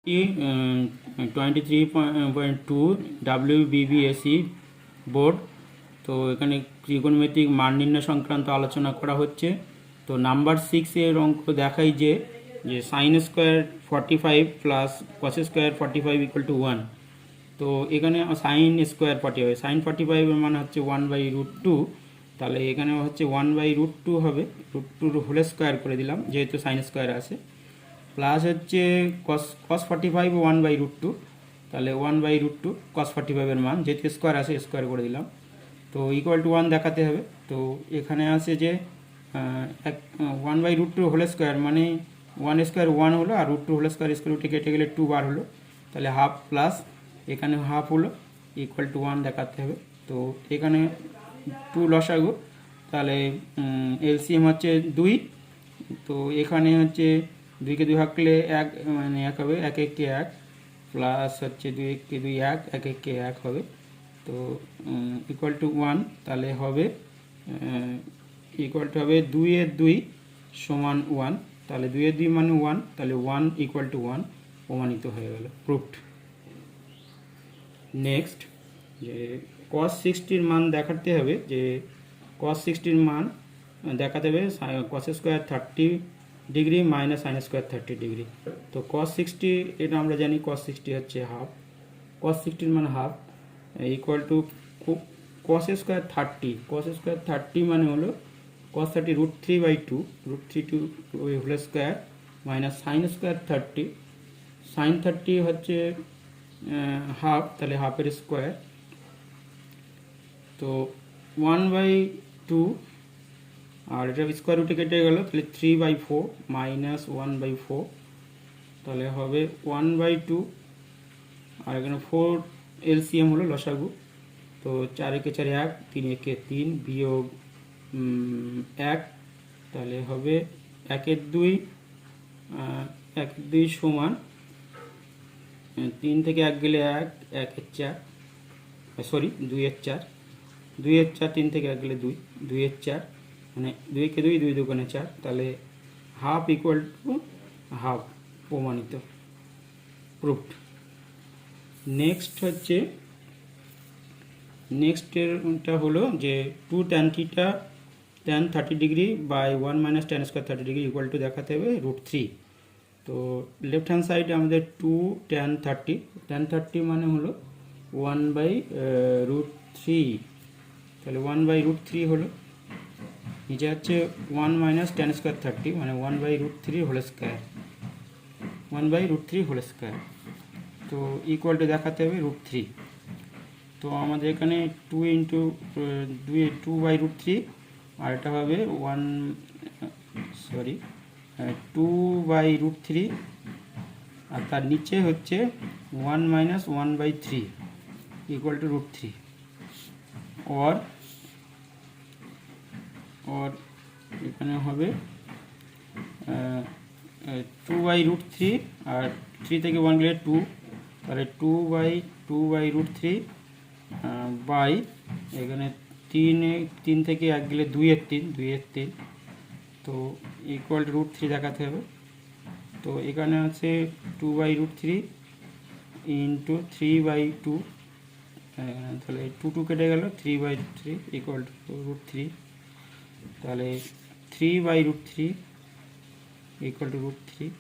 23.2 WBBSE board. তো এখানে ত্রিকোণমিতিক মান নির্ণয় সংক্রান্ত আলোচনা করা হচ্ছে। তো নাম্বার 6 এর অঙ্ক দেখাই যে sine square 45 plus cos square 45 equal to 1। তো এখানে সাইন স্কোয়ার 45, সাইন 45 এর মানে হচ্ছে 1/√2। তাহলে এখানে হচ্ছে 1/√2 হবে, √2 হোল স্কোয়ার করে দিলাম যেহেতু সাইন স্কোয়ার আছে, প্লাস হচ্ছে cos 45 1/√2। তাহলে 1/√2 cos 45 এর মান যেহেতু স্কোয়ার আছে স্কোয়ার করে দিলাম। তো ইকুয়াল টু 1 দেখাতে হবে। তো এখানে আছে যে 1/√2 হোল স্কোয়ার মানে 1 স্কোয়ার 1 হলো, আর √2 হোল স্কোয়ার স্কোয়ার উঠে কেটে গেলে 2 বার হলো, তাহলে হাফ প্লাস এখানে হাফ হলো ইকুয়াল টু 1 দেখাতে হবে। তো এখানে 2 লসাগু, তাহলে এলসিএম হচ্ছে 2। তো এখানে হচ্ছে 2কে 2 ভাগ করলে 1 মানে 1 হবে, 1 1 1 প্লাস হচ্ছে 2 1 2 1 1 1 1 হবে। তো ইকুয়াল টু 1, তাহলে হবে ইকুয়াল টু হবে 2 এর 2 সমান 1। তাহলে 2 এর 2 মানে 1, তাহলে 1 ইকুয়াল টু 1 প্রমাণিত হয়ে গেল, প্রুফড। নেক্সট যে cos 60 মান দেখাতে হবে, যে cos 60 মান দেখাতে হবে cos square 30 degree minus sine square 30 degree. তো cos 60 এটা আমরা জানি cos 60 হচ্ছে হাফ, cos 60 মানে half equal to cos square 30, cos square 30 মানে হলো cos 30 √3/2, √3 whole square minus sine square 30, sine 30 হচ্ছে হাফ, তাহলে হাফের স্কোয়ার। তো 1/2 আর এটা স্কোয়ার রুটে কেটে গেল, তাহলে 3/4 মাইনাস 1/4, তাহলে হবে 1/2 আর এখানে 4 এলসিএম হলো লসাগু। তো 4 একে 4 1, 3 একে 3 বিয়োগ 1, তাহলে হবে 1 এর 2 1 এর 2 সমান 3 থেকে 1 গেলে 1, 1 এর 4 সরি 2 এর 4, 2 এর 4 3 থেকে 1 গেলে 2, 2 এর 4 মানে 2 একে 2 2 দুগুণে 4, তাহলে হাফ ইকুয়াল টু হাফ, প্রমাণিত, প্রুফড। নেক্সট হচ্ছে নেক্সটেরটা হলো যে 2 tan theta tan 30 degree by 1 minus tan square 30 degree equal to দেখাতে হবে √3। তো লেফট হ্যান্ড সাইডে আমাদের 2 tan 30 মানে হলো 1/√3, তাহলে 1/√3 হলো, নিচে হচ্ছে 1 মাইনাস tan স্কোয়ার 30 মানে 1/√3 হোল স্কোয়ার, 1/√3 হোল স্কোয়ার। তো ইকুয়াল টু দেখাতে হবে √3। তো আমাদের এখানে 2/√3 আর এটা হবে 2/√3 আর তার নিচে হচ্ছে 1 মাইনাস 1/3 ইকুয়াল টু √3, और এখানে হবে 2/√3 আর 3 থেকে 1 গেলে 2, তাহলে 2/√3 বাই এখানে 3 থেকে 1 গেলে 2 এর 3, তো ইকুয়াল টু √3 দেখাতে হবে। তো এখানে আছে 2/√3 ইন্টু 3/2, তাহলে 2 কেটে গেল, 3/3 ইকুয়াল টু √3, তাহলে 3/√3 ইকুয়াল টু √3।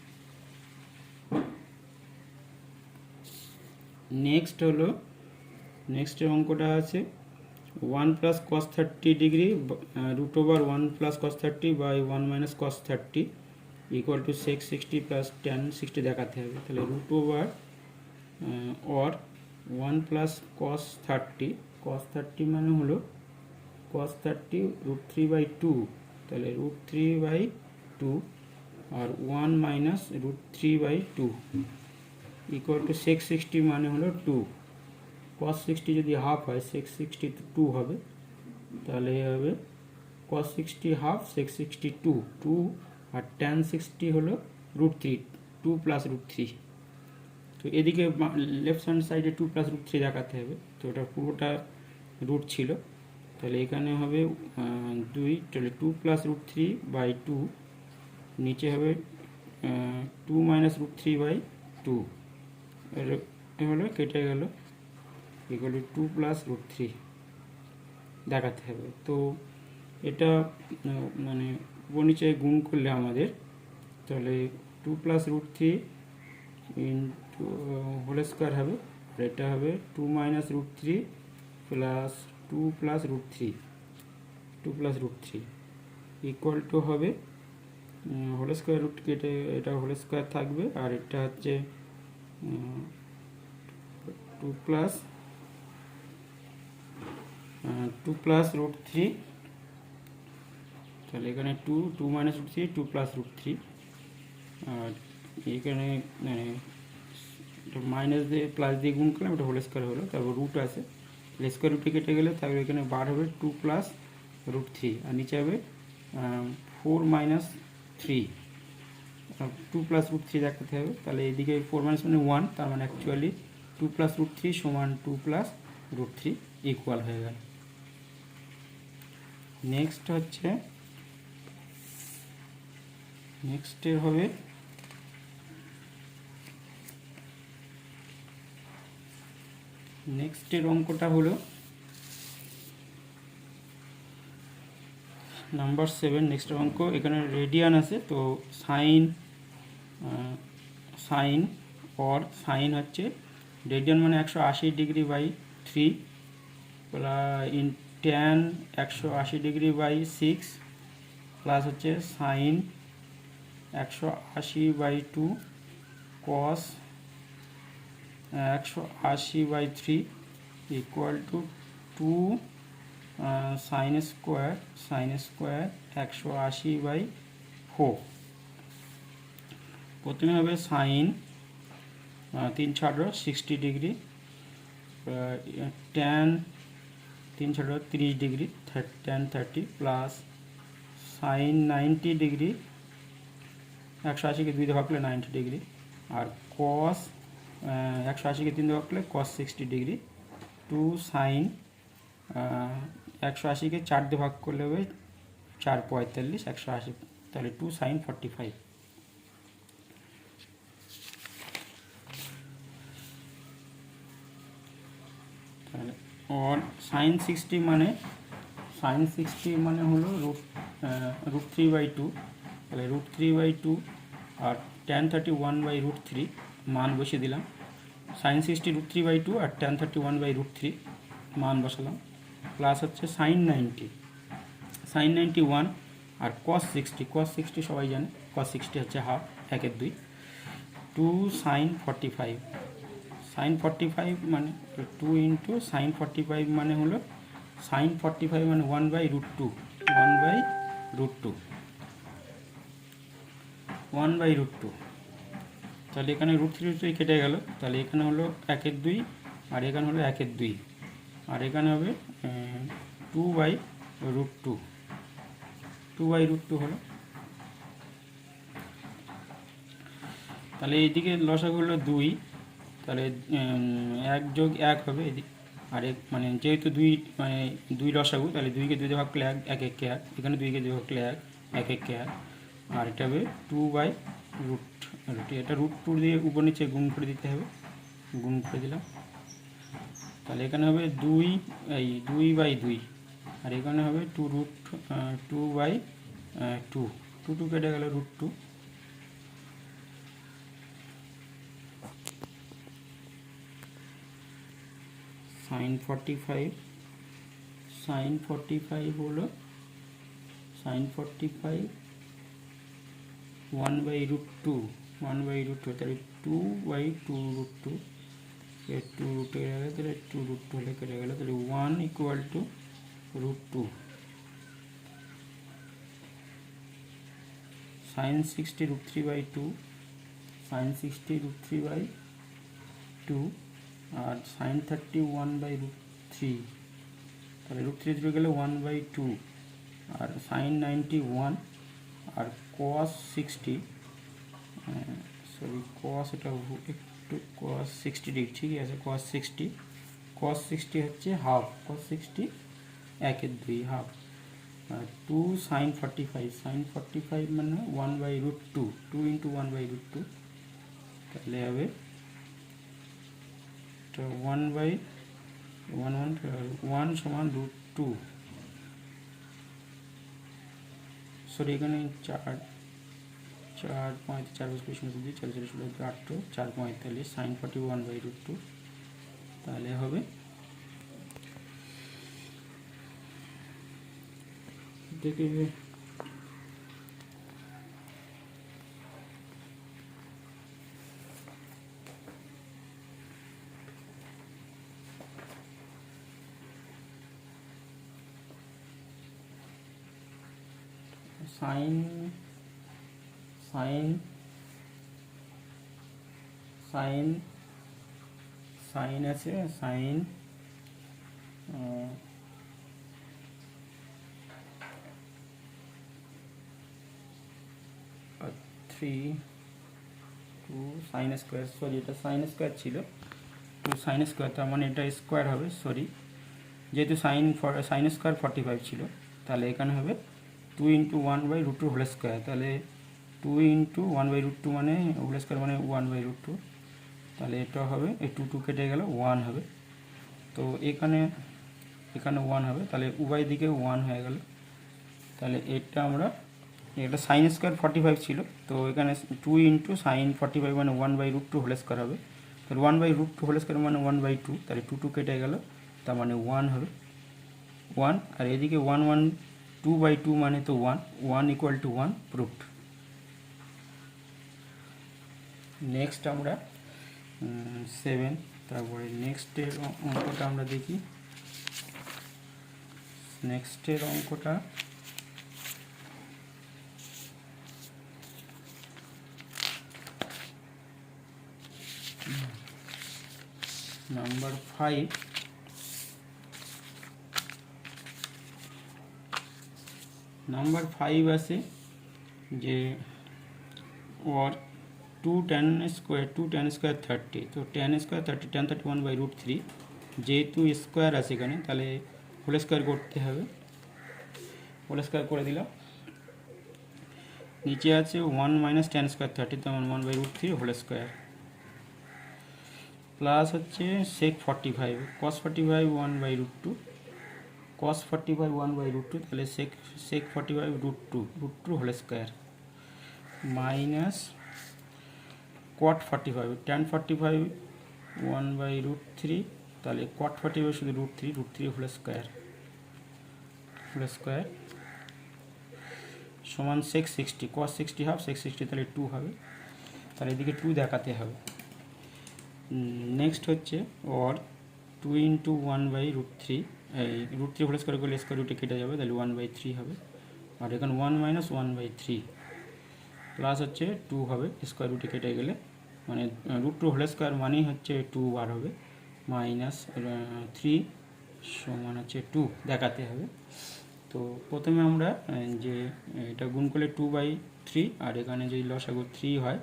নেক্সটের অঙ্কটা আছে 1 plus cos 30 degree √1 plus cos 30 by 1 minus cos 30 equal to 660 plus tan 60 দেখাতে হবে। তাহলে or 1 প্লাস cos 30 মানে হলো cos 30 √3/2, তাহলে √3/2 আর 1 মাইনাস √3/2 ইকুয়াল টু 660 মানে হলো 2। cos 60 যদি হাফ হয় 660 2 হবে, তাহলে হবে cos 60 হাফ 660 2 আর tan 60 হলো √3, 2 প্লাস √3। তো এদিকে লেফট হ্যান্ড সাইডে 2 প্লাস √3 দেখাতে হবে, তো এটা পুরোটা রুট ছিল, তাহলে এখানে হবে 2, তাহলে 2 প্লাস √3/2, নিচে হবে 2 মাইনাস √3/2 হলো কেটে গেল, ইকুয়াল টু 2 প্লাস রুট 3 দেখাতে হবে। তো এটা মানে উপর নিচে গুণ করলে আমাদের তাহলে 2 plus root 3 into whole square হবে, আর এটা হবে 2 minus root 3 plus 2 plus root 3 equal to হবে হোল স্কোয়ার রুট কেটে এটা হোল স্কোয়ার থাকবে, আর এটা হচ্ছে 2 প্লাস রুট 3, তাহলে এখানে 2 মাইনাস রুট 3 2 প্লাস রুট 3, আর এখানে মাইনাস দিয়ে প্লাস দিয়ে গুণ করলাম, এটা হোল স্কোয়ার হলো, তারপর রুট আছে, স্কোয়ার রুটে কেটে গেলে তারপরে এখানে বার হবে 2 প্লাস রুট 3, আর নিচে হবে 4 মাইনাস 3, 2 প্লাস রুট 3 দেখাতে হবে। তাহলে এদিকে 4 মাইনাস মানে 1, তার মানে অ্যাকচুয়ালি 2 প্লাস রুট 3 সমান 2 প্লাস রুট 3 ইকুয়াল হয়ে গেল। নেক্সট হচ্ছে নেক্সটের হবে নেক্সটের অঙ্কটা হলো নাম্বার 7। নেক্সটের অঙ্ক এখানে রেডিয়ান আছে, তো সাইন সাইন হচ্ছে রেডিয়ান মানে 180 degree by 3 in tan 180 degree by 6 plus হচ্ছে sine 180 by 2 cos 180 by 3 equal to 2 sine square 180 by 4। প্রথমে হবে সাইন 3 ছাড়ো 60 ডিগ্রি, ট্যান 3 ছাড়ো 30 degree tan 30 plus sine 90 degree 180কে 2 দিয়ে ভাগ করলে 90 ডিগ্রি, আর কস 180কে 3 দিয়ে ভাগ করলে কস 60 ডিগ্রি, 2 সাইন 180কে 4 দিয়ে ভাগ করলে হবে 4 45 180, তাহলে 2 সাইন 45। তাহলে और সাইন 60 মানে হলো রুট 3/2, তাহলে রুট 3/2 আর ট্যান 31 বাই রুট 3 মান বসিয়ে দিলাম। সাইন 60 রুট 3/2 আর ট্যান 31 বাই রুট 3 মান বসালাম, প্লাস হচ্ছে সাইন 91 আর কস 60 সবাই জানে, কস 60 হচ্ছে হাফ 1/2, 2 সাইন 45 মানে 2 ইন্টু সাইন 45 মানে হলো সাইন 45 মানে 1/√2 1/√2, তাহলে এখানে রুট 3 কেটে গেল, তাহলে এখানে হলো 1/2 আর এখানে হলো 1/2, আর এখানে হবে 2/√2 হলো। তাহলে এইদিকে লসাগু হলো 2, তাহলে 1 যোগ 1 হবে এদিকে, আর মানে যেহেতু 2 মানে 2 লসাগু, তাহলে 2কে 2 দিয়ে ভাগ করলে 1 1 এখানে 2কে 2 ভাগ করলে 1 1 আর এটা হবে 2/√2, এটা √2 দিয়ে উপর নিচে গুণ করে দিতে হবে, গুণ করে দিলাম, তাহলে এখানে হবে 2/2 আর এখানে হবে 2/2 কেটে গেল √2, সাইন 45 হলো সাইন 45 1/√2 তাহলে 2/2√2, 2 রুটে গেলে তাহলে 2√2 হলে কেটে গেল, তাহলে 1 ইকুয়াল টু √2। সাইন 60 √3/2 আর সাইন 31/√3, তাহলে √3 ধরে গেলে 1/2, আর সাইন 91 আর কস 60 কস এটা একটু কস 60 ডিগ্রি ঠিকই আছে, কস 60 হচ্ছে হাফ, কস 60 1/2 হাফ, আর 2 সাইন 45 মানে 1/√2 2 ইন্টু 1/√2, তাহলে হবে এটা 1/1 সমান √2, সরি এখানে 4 4 5 4 4 8 4 45 sin 41/√2, তাহলে হবে দেখে সাইন সাইন সাইন সাইন আছে সাইন 3 2 সাইন স্কোয়ার, সরি এটা সাইন স্কোয়ার ছিল, তো সাইন স্কোয়ার তার মানে এটা স্কোয়ার হবে, সরি যেহেতু সাইন স্কোয়ার 45 ছিল, তাহলে এখানে হবে 2 × 1/√2 হোল স্কোয়ার, তাহলে 2 × 1/√2 মানে হোল স্কোয়ার মানে 1/√2, তাহলে এটা হবে এই 2 2 কেটে গেল 1 হবে, তো এখানে 1 হবে, তাহলে উভয় দিকে 1 হয়ে গেল, তাহলে এটা আমরা এটা সাইন স্কোয়ার 45 ছিল, তো এখানে 2 × sin 45 মানে 1/√2 হোল স্কোয়ার হবে, তাহলে 1/√2 হোল স্কোয়ার মানে 1/2, তাহলে 2 2 কেটে গেল, তার মানে 1 হবে 1, আর এদিকে 1 1 2/2 মানে তো 1 1 = 1 প্রুফড। নেক্সট আমরা 7, তারপরে নেক্সটের অঙ্কটা আমরা দেখি। নেক্সটের অঙ্কটা নাম্বার 5, নাম্বার 5 আছে যে ওর 2 tan স্কোয়ার 30, তো tan স্কোয়ার 30 tan 31/√3, যেহেতু স্কোয়ার আছে এখানে তাহলে হোল স্কোয়ার করতে হবে, হোল স্কোয়ার করে দিলাম, নিচে আছে 1 - tan স্কোয়ার 30 তেমন 1/√3 হোল স্কোয়ার, প্লাস হচ্ছে sec 45 cos 45 1/√2 cos 45 1/√2, তাহলে sec 45 √2 whole square, minus cot 45 tan 45 1/√3, তাহলে cot 45 শুধু √3 হোল স্কোয়ার সমান sec 60 cos 60 হাফ sec 60, তাহলে 2 হবে, তাহলে এদিকে 2 দেখাতে হবে। নেক্সট হচ্ছে ওর 2 × 1/√3, এই √3 হোল স্কোয়ার করলে স্কোয়ার রুটে কেটে যাবে, তাহলে 1/3 হবে, আর এখানে 1 - 1/3 প্লাস হচ্ছে 2 হবে, স্কোয়ার রুটে কেটে গেলে মানে √2 হোল স্কোয়ার মানেই হচ্ছে 2 বার হবে, মাইনাস 3 সমান হচ্ছে 2 দেখাতে হবে। তো প্রথমে আমরা যে এটা গুণ করলে 2/3, আর এখানে যদি লসাগু 3 হয়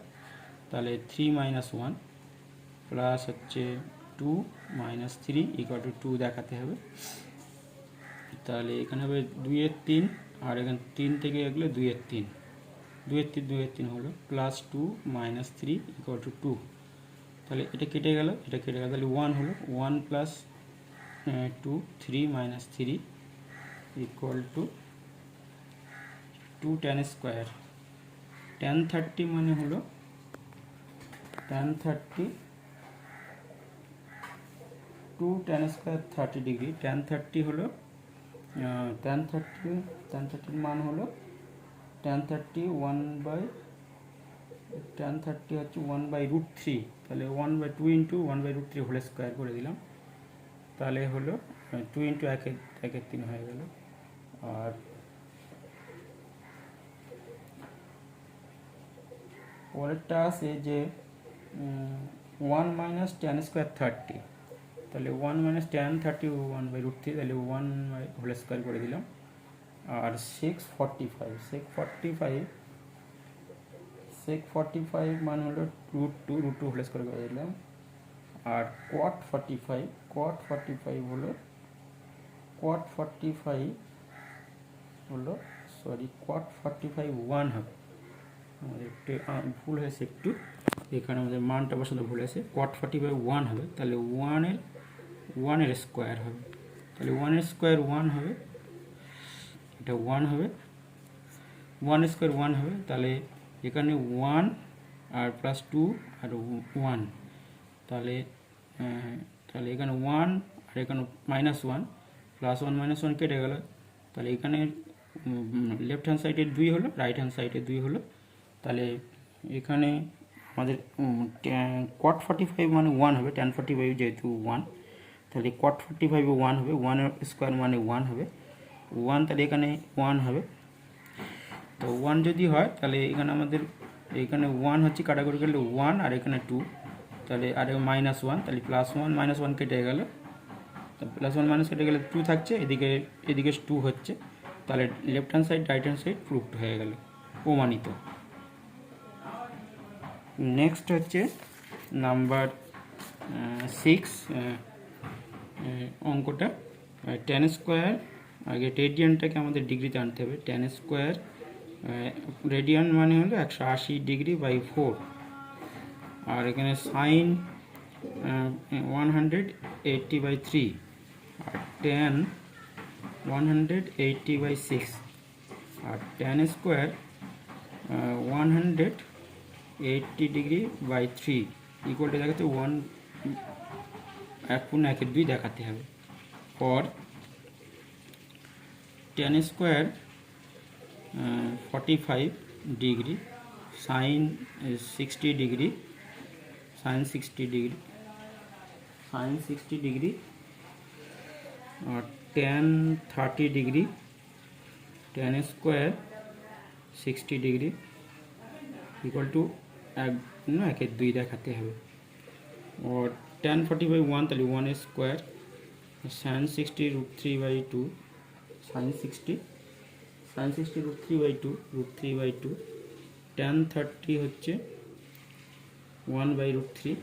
তাহলে 3 - 1 প্লাস হচ্ছে 2 - 3 = 2 দেখাতে হবে, তাহলে এখানে হবে 2/3, আর এখানে 3 থেকে এগুলো 2/3 2/3 হলো, প্লাস 2 - 3 = 2, তাহলে এটা কেটে গেল তাহলে 1 হলো, 1 + 2 3 - 3 = 2 tan স্কোয়ার, tan 30 মানে হলো tan 30 2 tan square 30 degree, tan 30 হলো tan 30 মান হলো tan 30 হচ্ছে 1/√3, তাহলে 2 × 1/√3 হোল স্কোয়ার করে দিলাম, তাহলে হলো 2 × 1/3 হয়ে গেল, আর পরেরটা আছে যে 1 - tan স্কোয়ার 30, তাহলে 1 - tan 30 1/√3, তাহলে 1 হোল স্কোয়ার করে দিলাম, আর sec 45 মান হলো √2 হোল স্কোয়ার করে দিলাম, আর cot 45 হলো cot 45 1 হবে, আমাদের একটু ভুল হয়েছে একটু, এখানে আমাদের মানটা বসাতে ভুলে আছে, cot 45 1 হবে, তাহলে 1 এর স্কোয়ার হবে, তাহলে 1 এর স্কোয়ার 1 হবে, এটা 1 হবে, 1 স্কোয়ার 1 হবে, তাহলে এখানে 1 আর প্লাস 2 আর 1, তাহলে তাহলে এখানে 1 আর এখানে -1, +1 -1 কেটে গেল, তাহলে এখানে লেফট হ্যান্ড সাইডে 2 হলো, রাইট হ্যান্ড সাইডে 2 হলো, তাহলে এখানে আমাদের cot 45 মানে 1 হবে, tan 45 যেহেতু 1, তাহলে cot 45 1 হবে, 1 এর স্কোয়ার মানে 1 হবে, 1, তাহলে এখানে 1 হবে। তো 1 যদি হয় তাহলে এখানে আমাদের এখানে 1 হচ্ছে কাটাকুটি করলে 1 আর এখানে 2, তাহলে আর -1, তাহলে +1 -1 কেটে গেল, +1 মাইনাস কেটে গেলে 2 থাকছে, এদিকে 2 হচ্ছে, তাহলে left hand side right hand side proofed হয়ে গেল, প্রমাণিত। নেক্সট হচ্ছে নাম্বার 6 অঙ্কটা, tan স্কোয়ার, আগে রেডিয়ানটাকে আমাদের ডিগ্রিতে আনতে হবে, tan স্কোয়ার রেডিয়ান মানে হলো 180 ডিগ্রি বাই 4, আর এখানে সাইন 180/3, আর tan 180/6, আর tan স্কোয়ার 180 ডিগ্রি বাই 3 ইকুয়ালটা দেখাতে 1/1/2 দেখাতে হবে। For tan square 45 degree, sine 60 degree, sine 60 degree, আর tan 30 degree, tan square 60 degree equal to 1/2 দেখাতে হবে। और tan 45 1, তাহলে 1 স্কোয়ার, sin 60 √3/2, sin 60 √3/2, tan 30 হচ্ছে 1/√3,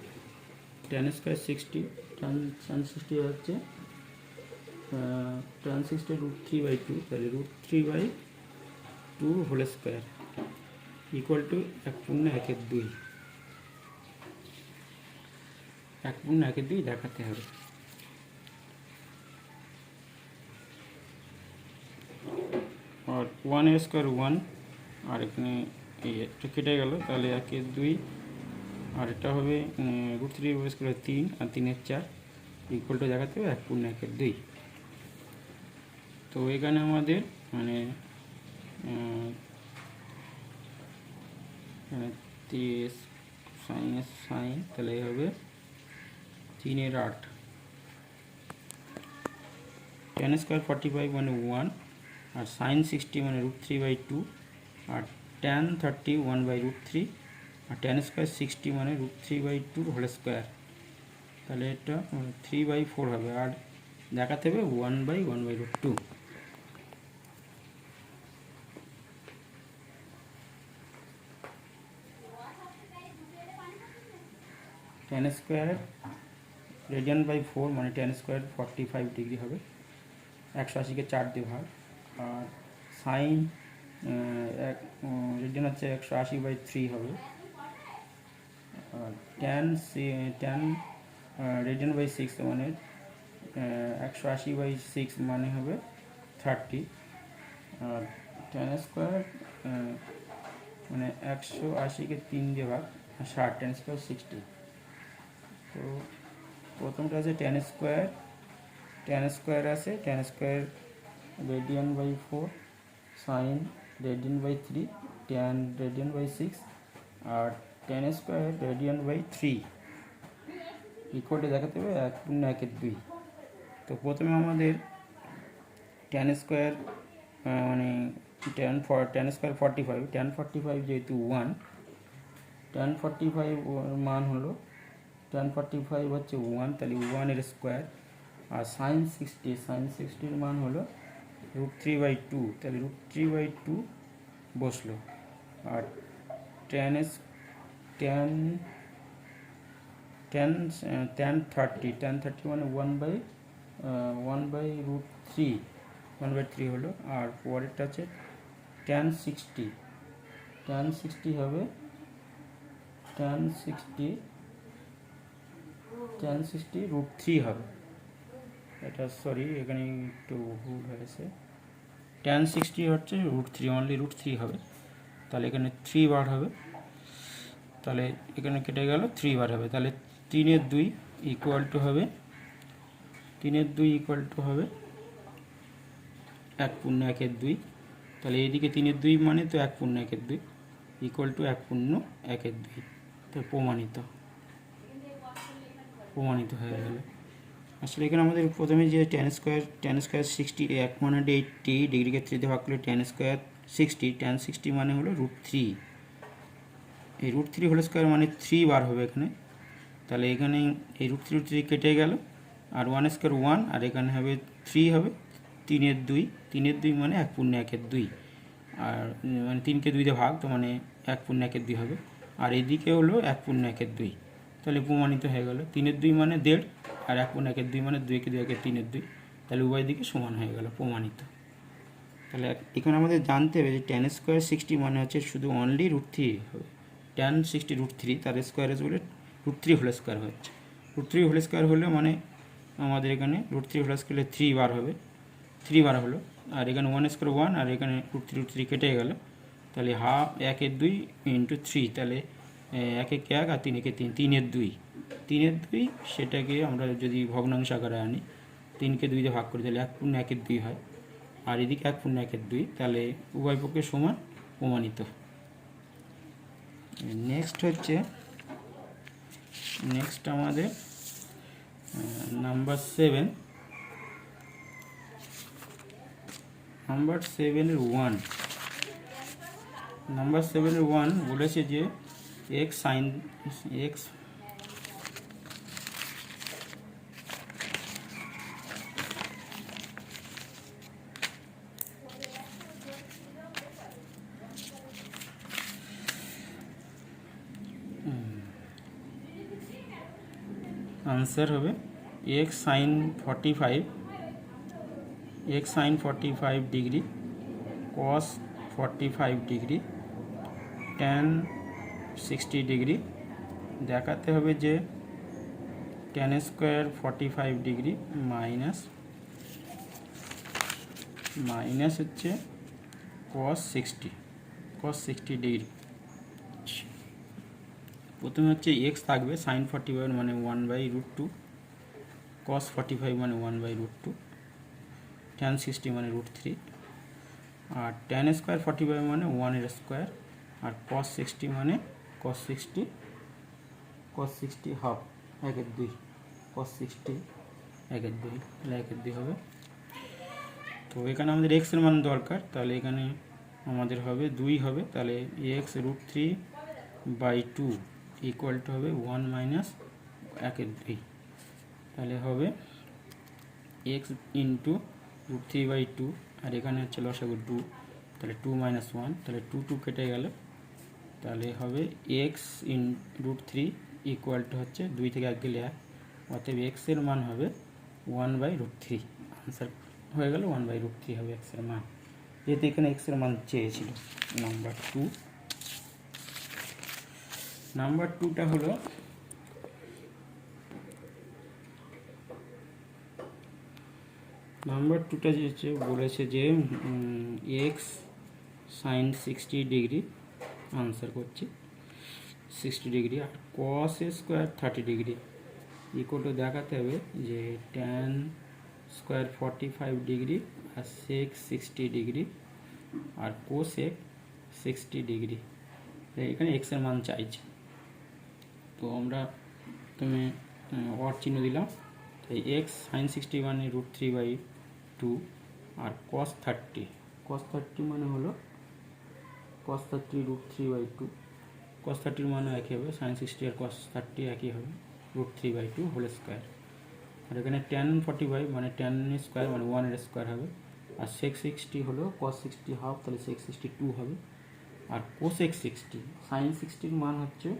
tan স্কোয়ার 60, tan 60 হচ্ছে tan 60 √3/2, তাহলে √3/2 হোল স্কোয়ার ইকুয়াল টু 1/2, 1/2 দেখাতে হবে। আর 1 স্কোয়ার 1, আর এখানে এই একটা কেটে গেল, তাহলে 1/2, আর এটা হবে √3 স্কোয়ার 3, আর 3/4 ইকুয়াল টু দেখাতে হবে 1/2। তো এখানে আমাদের মানে সাইন তাহলে হবে 3/8, tan স্কোয়ার 45 মানে 1, আর সাইন 60 মানে √3/2, আর tan 30 1/√3, আর tan স্কোয়ার 60 মানে √3/2 হোল স্কোয়ার, তাহলে এটা 3/4 হবে, আর দেখাতে হবে 1/1/2। tan স্কোয়ার রেডিয়ান বাই 4 মানে tan স্কোয়ার 45 ডিগ্রি হবে, 180কে 4 দিয়ে ভাগ, আর সাইন রেডিয়ান হচ্ছে 180/3 হবে, আর tan রেডিয়ান বাই 6 মানে 180/6 মানে হবে 30, আর tan স্কোয়ার মানে 180কে 3 দিয়ে ভাগ 60, tan স্কোয়ার 60। তো প্রথমটা আছে tan স্কোয়ার আছে, tan square radian by 4, sine radian by 3, tan radian by 6, আর tan স্কোয়ার রেডিয়ান বাই 3 ইকুয়ালটা দেখাতে হবে 1/2। তো প্রথমে আমাদের tan স্কোয়ার মানে tan স্কোয়ার 45, tan 45 যেহেতু 1, tan 45 মান হলো tan 45 হচ্ছে 1, তাহলে 1 এর স্কোয়ার, আর সাইন 60 মান হলো √3/2, তাহলে √3/2 বসলো, আর tan 30 মানে 1/√3 হলো, আর পরেরটা আছে tan 60 হবে tan60 √3 হবে, এটা সরি এখানে একটু ভুল হয়েছে। tan60 হচ্ছে √3, অনলি √3 হবে, তাহলে এখানে 3 বার হবে, তাহলে এখানে কেটে গেল 3 বার হবে, তাহলে 3/2 ইকুয়াল টু হবে 1/1/2, তাহলে এইদিকে 3/2 মানে তো 1/1/2 ইকুয়াল টু 1/1/2, তো প্রমাণিত হয়ে গেল। আসলে এখানে আমাদের প্রথমে যে tan² 60 180 ডিগ্রিকে 3 দিয়ে ভাগ করলে tan² 60, tan60 মানে হলো √3, এই √3 হোল স্কোয়ার মানে 3 বার হবে এখানে, তাহলে এখানে এই √3 কেটে গেল, আর 1² 1, আর এখানে হবে 3 হবে 3/2 মানে 1/1/2, আর মানে 3কে 2 দিয়ে ভাগ, তো মানে 1/1/2 হবে, আর এদিকে হলো 1/1/2, তাহলে প্রমাণিত হয়ে গেল। 3/2 মানে 1.5, আর 1/1/2 মানে 2কে 2 3/2, তাহলে উভয় দিকে সমান হয়ে গেল, প্রমাণিত। তাহলে এখানে আমাদের জানতে হবে যে tan² 60 মানে হচ্ছে শুধু অনলি √3 হবে, tan60 √3, তার স্কোয়ার বলে √3 হোল স্কোয়ার হচ্ছে, √3 হোল স্কোয়ার হলে মানে আমাদের এখানে √3 হোল স্কোয়ারে 3 বার হবে, 3 বার হলো, আর এখানে 1² 1, আর এখানে √3 কেটে গেল, তাহলে 1/2 × 3, তাহলে 1 আর 3 3, 3/2, সেটাকে আমরা যদি ভগ্নাংশ আকারে আনি, 3কে 2 দিয়ে ভাগ করি, তাহলে 1/1/2 হয়, আর এদিকে 1/1/2, তাহলে উভয় পক্ষে সমান, প্রমাণিত। নেক্সট আমাদের নাম্বার 7 এর 1 বলেছে যে x sin x आंसर হবে x sin 45 degree cos 45 degree tan 60 degree, দেখাতে হবে যে tan² 45 ডিগ্রি মাইনাস হচ্ছে cos 60 ডিগ্রি। প্রথমে হচ্ছে x থাকবে, sin 45 মানে 1/√2, cos 45 মানে 1/√2, tan 60 মানে √3, আর tan² 45 মানে 1 এর স্কোয়ার, আর cos 60 মানে cos 60 হাফ 1/2, cos 60 1/2, তাহলে 1/2 হবে। তো এখানে আমাদের x এর মান দরকার, তাহলে এখানে আমাদের হবে 2 হবে, তাহলে x √3/2 ইকুয়াল টু হবে 1 মাইনাস 1/2, তাহলে হবে x ইন্টু √3/2, আর এখানে হচ্ছে লসাগু 2, তাহলে 2 - 1, তাহলে 2 কেটে গেল, তাহলে হবে x √3 ইকুয়াল টু হচ্ছে 2 থেকে 1 গেলে 1, অতএব x এর মান হবে 1/√3, আনসার হয়ে গেল 1/√3 হবে x এর মান, যেহেতু এখানে x এর মান চেয়েছিল। নাম্বার 2টা হলো বলেছে যে x sin 60 ডিগ্রি, আনসার করছি 60 ডিগ্রি, আর cos² 30 ডিগ্রি ইকুয়াল টু দেখাতে হবে যে tan² 45 ডিগ্রি আর sec 60 ডিগ্রি আর cosec 60 ডিগ্রি, এখানে x এর মান চাইছে, তো আমরা প্রথমে অর চিহ্ন দিলাম, তাই x sin 60 মানে √3/2, আর cos 30 মানে হলো cos 30 √3/2, cos 30 মানে একই হবে, sin 60 আর cos 30 একই হবে, √3/2 হোল স্কোয়ার, আর এখানে tan 45 মানে tan স্কোয়ার মানে 1 এর স্কোয়ার হবে, আর sec 60 হলো cos 60 হাফ, তাহলে sec 60 2 হবে, আর cosec 60 sin 60 মান হচ্ছে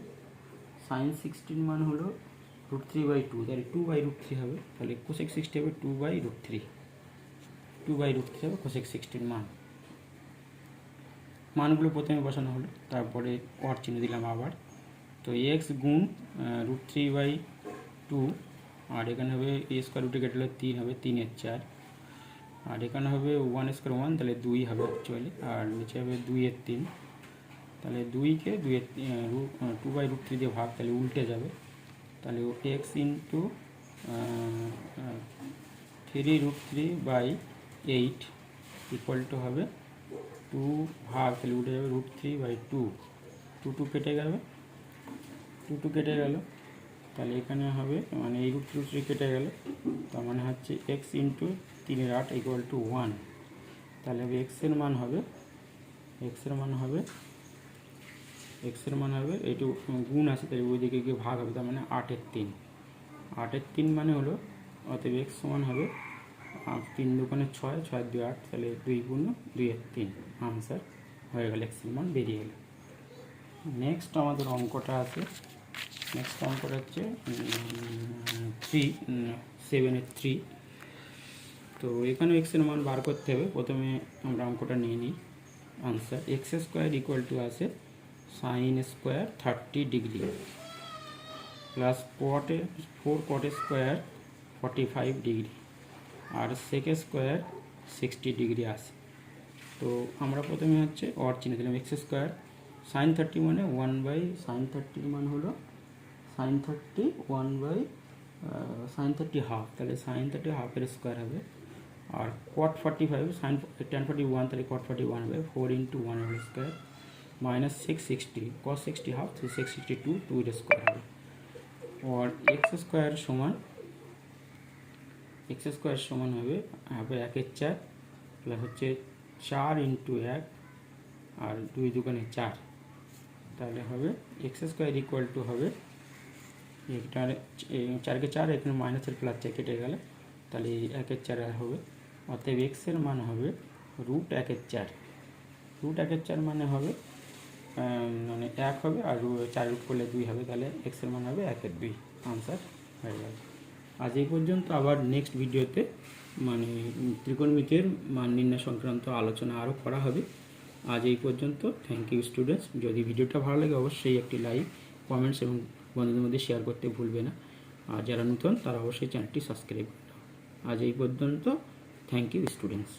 sin 60 হলো √3/2, তাহলে 2/√3 হবে, তাহলে cosec 60 হবে 2/√3 হবে cosec 60 মানগুলো প্রথমে বসানো হলো, তারপরে অর চিহ্ন দিলাম আবার, তো তো এক্স গুণ √3/2, আর এখানে হবে এ স্কোয়ার রুটে কেটে 3 হবে 3/4, আর এখানে হবে 1 স্কোয়ার 1, তাহলে 2 হবে অ্যাকচুয়ালি, আর নিচে হবে 2/3, তাহলে 2কে 2/√3 দিয়ে ভাগ, তাহলে উল্টে যাবে, তাহলে এক্স ইন্টু 3√3/8 ইকুয়াল টু হবে 2 ভাগ, তাহলে উঠে যাবে √3/2, 2 কেটে যাবে, 2 কেটে গেল, তাহলে এখানে হবে মানে এই √3 কেটে গেল, তার মানে হচ্ছে এক্স ইন্টু 3/8 ইকুয়াল টু 1, তাহলে এক্সের মান হবে এইটু গুণ আছে, তাহলে ওই দিকে গিয়ে ভাগ হবে, তার মানে 8/3 মানে হলো, অতএব এক্স সমান হবে 3 দুগুণে 6, 6 2 8, তাহলে 2 গুণ 2/3 আনসার হয়ে গেল, এক্সের মান বেরিয়ে গেল। নেক্সট আমাদের অঙ্কটা আছে, নেক্সট অঙ্কটা হচ্ছে 7/3। তো এখানে এক্সের মান বার করতে হবে, প্রথমে আমরা অঙ্কটা নিয়ে নিই। Answer X square equal to আছে sine square 30 degree plus 4 cot square 45 degree, আর সেক স্কোয়ার 60 ডিগ্রি আছে। তো আমরা প্রথমে হচ্ছে অর চিহ্ন দিলাম, এক্স স্কোয়ার সাইন 30 মানে 1/sin30 মান হলো sin30 1/sin30 হাফ, তাহলে sin30 হাফের স্কোয়ার হবে, আর cot 45 sin tan 41, তাহলে cot 41 হবে 4 × 1 whole square minus 660 cos 60 half, 662 2 এর স্কোয়ার হবে, और एक्स स्क्वायर समान হবে 1/4 প্লাস হচ্ছে 4 × 1 আর 2 দুগুণে 4, তাহলে হবে এক্স স্কোয়ার ইকুয়াল টু হবে 4 কে 4, এখানে মাইনাসের প্লাস কেটে গেলে, তাহলে 1/4 হবে, অতএব এক্সের মান হবে √1/4 মানে হবে মানে 1 হবে, আর 4 রুট করলে 2 হবে, তাহলে এক্সের মান হবে 1/2 আনসার হয়ে গেল। আজ এই পর্যন্ত, আবার নেক্সট ভিডিওতে মানে ত্রিকোণমিতির মান নির্ণয় সংক্রান্ত আলোচনা আরও করা হবে। আজ এই পর্যন্ত, থ্যাংক ইউ স্টুডেন্টস। যদি ভিডিওটা ভালো লাগে অবশ্যই একটি লাইক, কমেন্টস এবং বন্ধুদের মধ্যে শেয়ার করতে ভুলবে না, আর যারা নতুন তারা অবশ্যই চ্যানেলটি সাবস্ক্রাইব করবে। আজ এই পর্যন্ত, থ্যাংক ইউ স্টুডেন্টস।